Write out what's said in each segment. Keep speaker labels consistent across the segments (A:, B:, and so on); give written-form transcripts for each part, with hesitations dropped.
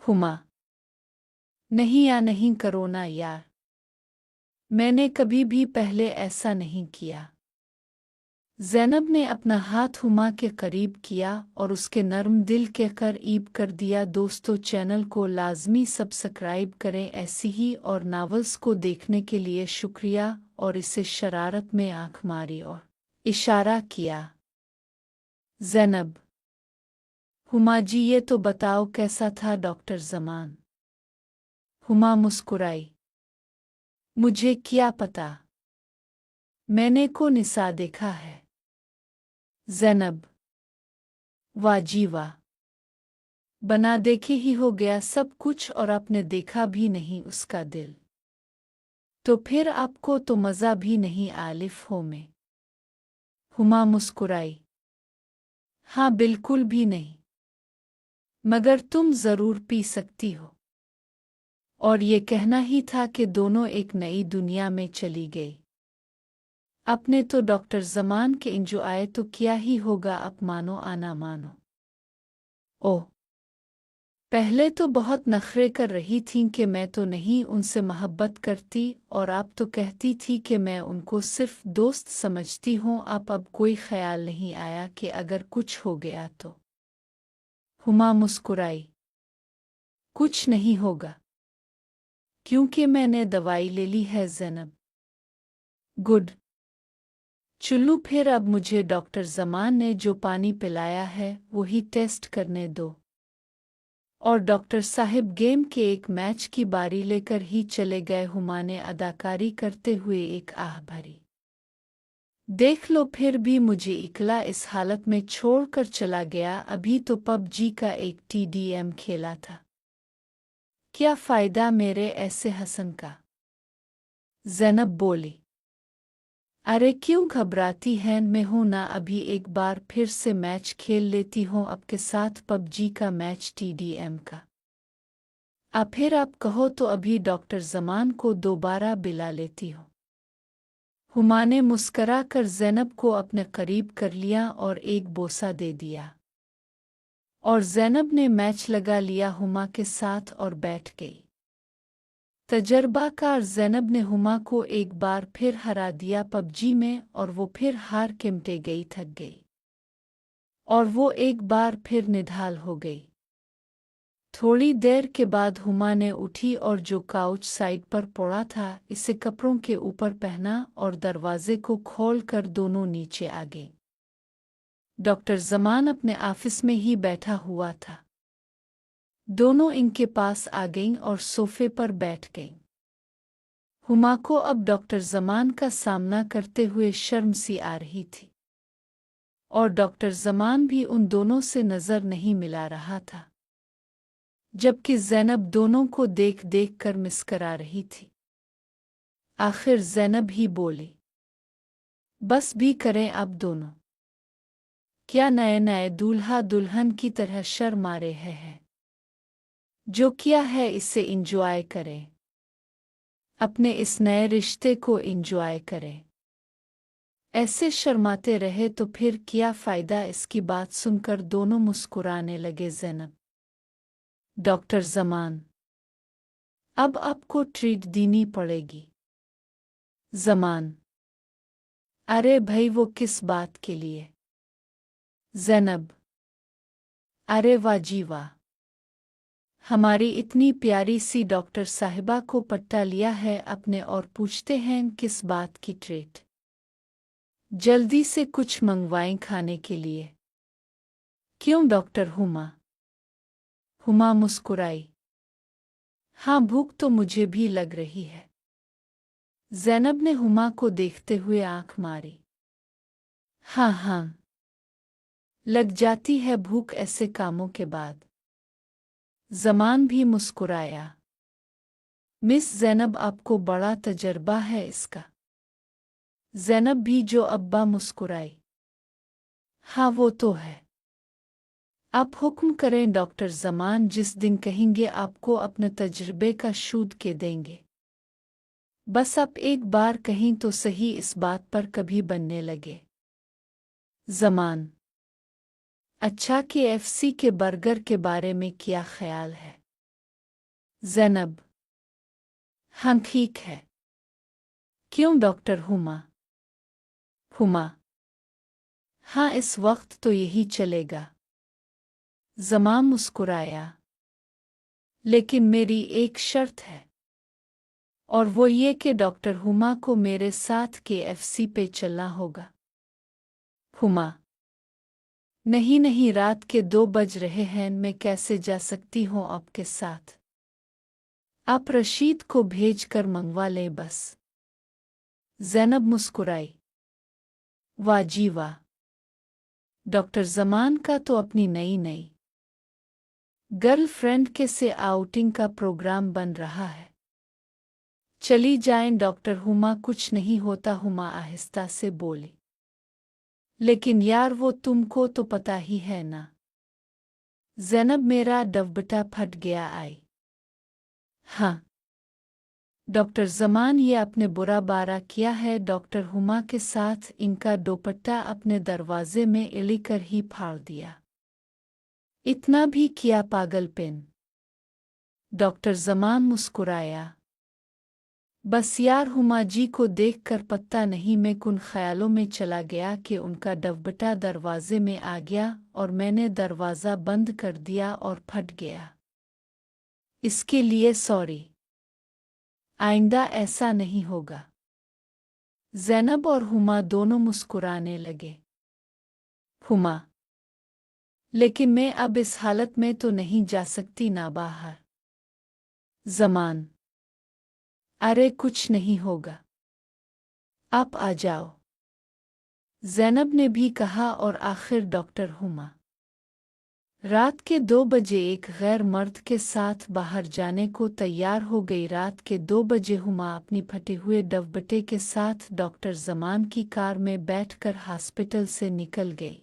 A: हुमा, नहीं या नहीं करो ना यार। मैंने कभी भी पहले ऐसा नहीं किया। ज़ैनब ने अपना हाथ हुमा के करीब किया और उसके नर्म दिल के करीब कर दिया। दोस्तों, चैनल को लाजमी सब्सक्राइब करें। ऐसी ही और नावल्स को देखने के लिए शुक्रिया। और इसे शरारत में आंख मारी और इशारा किया। ज़ैनब, हुमा जी, ये तो बताओ कैसा था डॉक्टर ज़मान? हुमा मुस्कुराई। मुझे क्या पता, मैंने को निसा देखा है। ज़ैनब, वाह जी वाह, बना देखे ही हो गया सब कुछ और आपने देखा भी नहीं उसका दिल। तो फिर आपको तो मज़ा भी नहीं आलिफ हो में। हुमा मुस्कुराई। हाँ, बिल्कुल भी नहीं, मगर तुम ज़रूर पी सकती हो। और ये कहना ही था कि दोनों एक नई दुनिया में चली गई। आपने तो डॉक्टर ज़मान के इंजॉय तो किया ही होगा, अब मानो आना मानो। ओह, पहले तो बहुत नखरे कर रही थीं कि मैं तो नहीं उनसे मोहब्बत करती, और आप तो कहती थी कि मैं उनको सिर्फ दोस्त समझती हूँ। अब कोई ख्याल नहीं आया कि अगर कुछ हो गया तो? हुमा मुस्कुराई। कुछ नहीं होगा, क्योंकि मैंने दवाई ले ली है ज़ैनब। गुड। चुल्लू, फिर अब मुझे डॉक्टर ज़मान ने जो पानी पिलाया है वही टेस्ट करने दो। और डॉक्टर साहिब गेम के एक मैच की बारी लेकर ही चले गए। हुमा ने अदाकारी करते हुए एक आह भरी। देख लो, फिर भी मुझे इकला इस हालत में छोड़कर चला गया। अभी तो पबजी का एक TDM खेला था। क्या फ़ायदा मेरे ऐसे हसन का? ज़ैनब बोली। अरे क्यों घबराती हैं, मैं हूं ना, अभी एक बार फिर से मैच खेल लेती हूँ आपके साथ, पबजी का मैच TDM का। फिर आप कहो तो अभी डॉक्टर ज़मान को दोबारा बुला लेती हूँ। हुमा ने मुस्करा कर ज़ैनब को अपने करीब कर लिया और एक बोसा दे दिया। और ज़ैनब ने मैच लगा लिया हुमा के साथ और बैठ गई। तजर्बाकार ज़ैनब ने हुमा को एक बार फिर हरा दिया पबजी में, और वो फिर हार के मिट गई, थक गई। और वो एक बार फिर निढाल हो गई। थोड़ी देर के बाद हुमा ने उठी और जो काउच साइड पर पड़ा था इसे कपड़ों के ऊपर पहना और दरवाजे को खोल कर दोनों नीचे आ गई। डॉक्टर ज़मान अपने ऑफिस में ही बैठा हुआ था। दोनों इनके पास आ गईं और सोफे पर बैठ गईं। हुमा को अब डॉक्टर ज़मान का सामना करते हुए शर्म सी आ रही थी, और डॉक्टर ज़मान भी उन दोनों से नज़र नहीं मिला रहा था, जबकि ज़ैनब दोनों को देख देख कर मुस्करा रही थी। आखिर ज़ैनब ही बोली, बस भी करें आप दोनों। क्या नए नए दूल्हा दुल्हन की तरह शर्म आ रहे हैं? जो किया है इसे इंजॉय करें, अपने इस नए रिश्ते को इंजॉय करें। ऐसे शर्माते रहे तो फिर क्या फ़ायदा? इसकी बात सुनकर दोनों मुस्कुराने लगे। ज़ैनब, डॉक्टर ज़मान, अब आपको ट्रीट देनी पड़ेगी। ज़मान, अरे भाई, वो किस बात के लिए? ज़ैनब, अरे वाह जी वाह, हमारी इतनी प्यारी सी डॉक्टर साहिबा को पट्टा लिया है अपने, और पूछते हैं किस बात की ट्रीट? जल्दी से कुछ मंगवाएं खाने के लिए। क्यों डॉक्टर? हुमा मुस्कुराई। हाँ, भूख तो मुझे भी लग रही है। ज़ैनब ने हुमा को देखते हुए आंख मारी। हाँ हाँ, लग जाती है भूख ऐसे कामों के बाद। ज़मान भी मुस्कुराया। मिस ज़ैनब, आपको बड़ा तजर्बा है इसका। ज़ैनब भी जो अब्बा मुस्कुराई। हाँ, वो तो है। आप हुक्म करें डॉक्टर ज़मान, जिस दिन कहेंगे आपको अपने तजर्बे का शूद के देंगे। बस आप एक बार कहीं तो सही इस बात पर कभी बनने लगे। ज़मान, अच्छा, KFC के बर्गर के बारे में क्या ख्याल है? ज़ैनब: हाँ ठीक है। क्यों डॉक्टर हुमा? हुमा: हाँ इस वक्त तो यही चलेगा। ज़माम मुस्कुराया। लेकिन मेरी एक शर्त है, और वो ये कि डॉक्टर हुमा को मेरे साथ KFC पे चलना होगा। हुमा: नहीं नहीं, रात के 2 बज रहे हैं, मैं कैसे जा सकती हूँ आपके साथ? आप रशीद को भेज कर मंगवा लें बस। ज़ैनब मुस्कुराई। वाह जी वाह, डॉक्टर ज़मान का तो अपनी नई नई गर्लफ्रेंड के से आउटिंग का प्रोग्राम बन रहा है। चली जाएं डॉक्टर हुमा। कुछ नहीं होता, हुमा आहिस्ता से बोली। लेकिन यार वो तुमको तो पता ही है ना। ज़ैनब: मेरा डवबटा फट गया आई। हाँ डॉक्टर ज़मान, ये आपने बुरा बारा किया है डॉक्टर हुमा के साथ। इनका दुपट्टा अपने दरवाजे में इलीकर ही फाड़ दिया। इतना भी किया पागलपन? डॉक्टर ज़मान मुस्कुराया। बस यार, हुमा जी को देखकर पता नहीं मैं कुन ख्यालों में चला गया कि उनका डवबटा दरवाजे में आ गया और मैंने दरवाज़ा बंद कर दिया और फट गया। इसके लिए सॉरी, आइंदा ऐसा नहीं होगा। ज़ैनब और हुमा दोनों मुस्कुराने लगे। हुमा: लेकिन मैं अब इस हालत में तो नहीं जा सकती ना बाहर। ज़मान: अरे कुछ नहीं होगा, आप आ जाओ। ज़ैनब ने भी कहा और आखिर डॉक्टर हुमा रात के 2 बजे एक गैर मर्द के साथ बाहर जाने को तैयार हो गई। रात के 2 बजे हुमा अपनी फटे हुए डवबटे के साथ डॉक्टर ज़मान की कार में बैठकर हॉस्पिटल से निकल गई।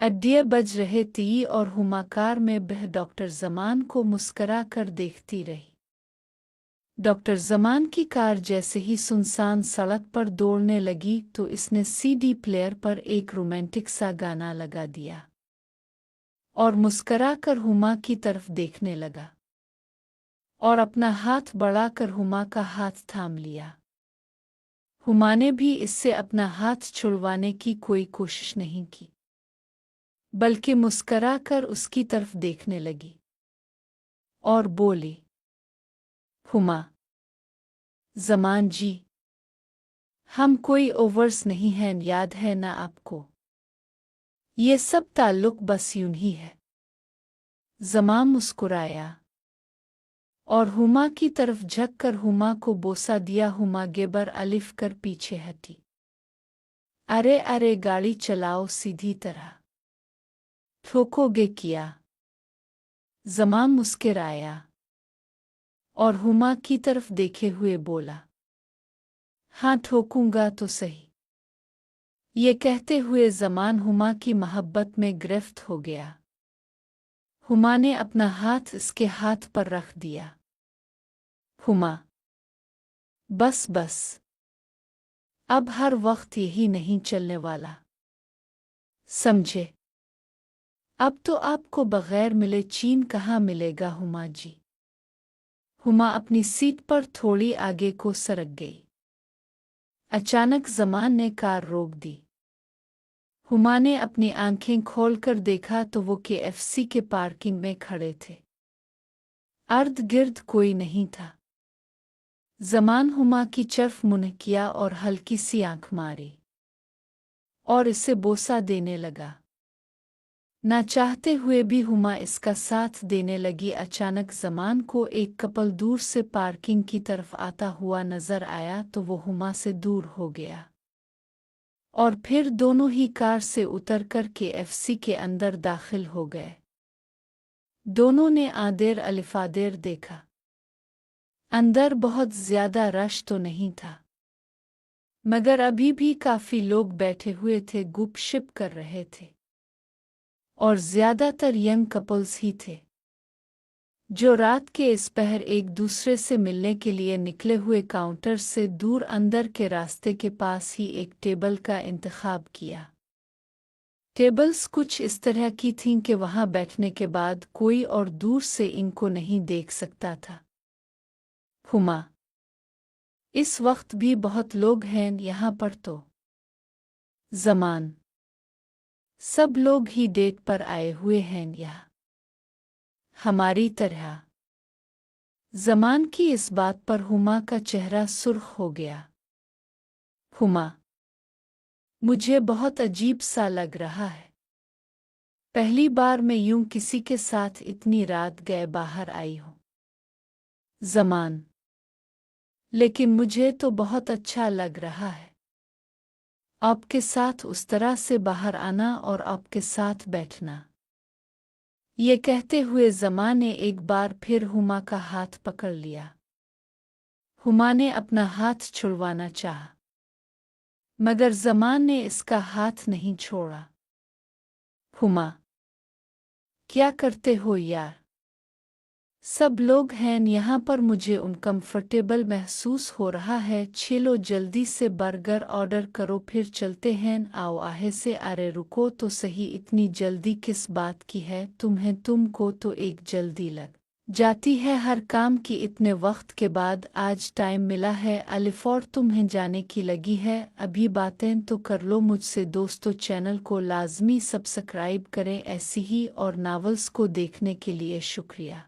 A: 8 बज रहे थे और हुमा कार में बह डॉक्टर ज़मान को मुस्करा कर देखती रही। डॉक्टर ज़मान की कार जैसे ही सुनसान सड़क पर दौड़ने लगी तो इसने CD प्लेयर पर एक रोमांटिक सा गाना लगा दिया और मुस्करा कर हुमा की तरफ देखने लगा और अपना हाथ बढ़ाकर हुमा का हाथ थाम लिया। हुमा ने भी इससे अपना हाथ छुड़वाने की कोई कोशिश नहीं की, बल्कि मुस्करा कर उसकी तरफ देखने लगी और बोली, हुमा: ज़मान जी, हम कोई ओवर्स नहीं हैं, याद है ना आपको? ये सब ताल्लुक बस यूं ही है। ज़मान मुस्कुराया और हुमा की तरफ झुककर हुमा को बोसा दिया। हुमा गेबर अलिफ कर पीछे हटी। अरे अरे, गाड़ी चलाओ सीधी तरह, ठोकोगे क्या? ज़मान मुस्कुराया और हुमा की तरफ देखे हुए बोला, हाँ ठोकूंगा तो सही। ये कहते हुए ज़मान हुमा की मोहब्बत में गिरफ्त हो गया। हुमा ने अपना हाथ इसके हाथ पर रख दिया। हुमा: बस बस, अब हर वक्त यही नहीं चलने वाला, समझे? अब तो आपको बगैर मिले चीन कहाँ मिलेगा हुमा जी। हुमा अपनी सीट पर थोड़ी आगे को सरक गई। अचानक ज़मान ने कार रोक दी। हुमा ने अपनी आंखें खोलकर देखा तो वो KFC के पार्किंग में खड़े थे। अर्द गिर्द कोई नहीं था। ज़मान हुमा की तरफ मुंह किया और हल्की सी आंख मारी और इसे बोसा देने लगा। ना चाहते हुए भी हुमा इसका साथ देने लगी। अचानक ज़मान को एक कपल दूर से पार्किंग की तरफ आता हुआ नजर आया तो वो हुमा से दूर हो गया और फिर दोनों ही कार से उतरकर KFC के अंदर दाखिल हो गए। दोनों ने आदेर अलिफादेर देखा। अंदर बहुत ज्यादा रश तो नहीं था, मगर अभी भी काफी लोग बैठे हुए थे, गुपशप कर रहे थे और ज्यादातर यंग कपल्स ही थे जो रात के इस पहर एक दूसरे से मिलने के लिए निकले हुए। काउंटर से दूर अंदर के रास्ते के पास ही एक टेबल का इंतखाब किया। टेबल्स कुछ इस तरह की थीं कि वहां बैठने के बाद कोई और दूर से इनको नहीं देख सकता था। हुमा, इस वक्त भी बहुत लोग हैं यहाँ पर तो। ज़मान, सब लोग ही डेट पर आए हुए हैं यहाँ, हमारी तरह। ज़मान की इस बात पर हुमा का चेहरा सुर्ख हो गया। हुमा, मुझे बहुत अजीब सा लग रहा है। पहली बार मैं यूं किसी के साथ इतनी रात गए बाहर आई हूं। ज़मान, लेकिन मुझे तो बहुत अच्छा लग रहा है। आपके साथ उस तरह से बाहर आना और आपके साथ बैठना। ये कहते हुए ज़मा ने एक बार फिर हुमा का हाथ पकड़ लिया। हुमा ने अपना हाथ छुड़वाना चाहा, मगर ज़मान ने इसका हाथ नहीं छोड़ा। हुमा, क्या करते हो यार? सब लोग हैं यहाँ पर, मुझे अनकंफर्टेबल महसूस हो रहा है। चलो जल्दी से बर्गर ऑर्डर करो, फिर चलते हैं। आओ आहे से। अरे रुको तो सही, इतनी जल्दी किस बात की है तुम्हें? तुमको तो एक जल्दी लग जाती है हर काम की। इतने वक्त के बाद आज टाइम मिला है अलिफ और तुम्हें जाने की लगी है। अभी बातें तो कर लो मुझसे। दोस्तों, चैनल को लाजमी सब्सक्राइब करें ऐसी ही और नावल्स को देखने के लिए। शुक्रिया।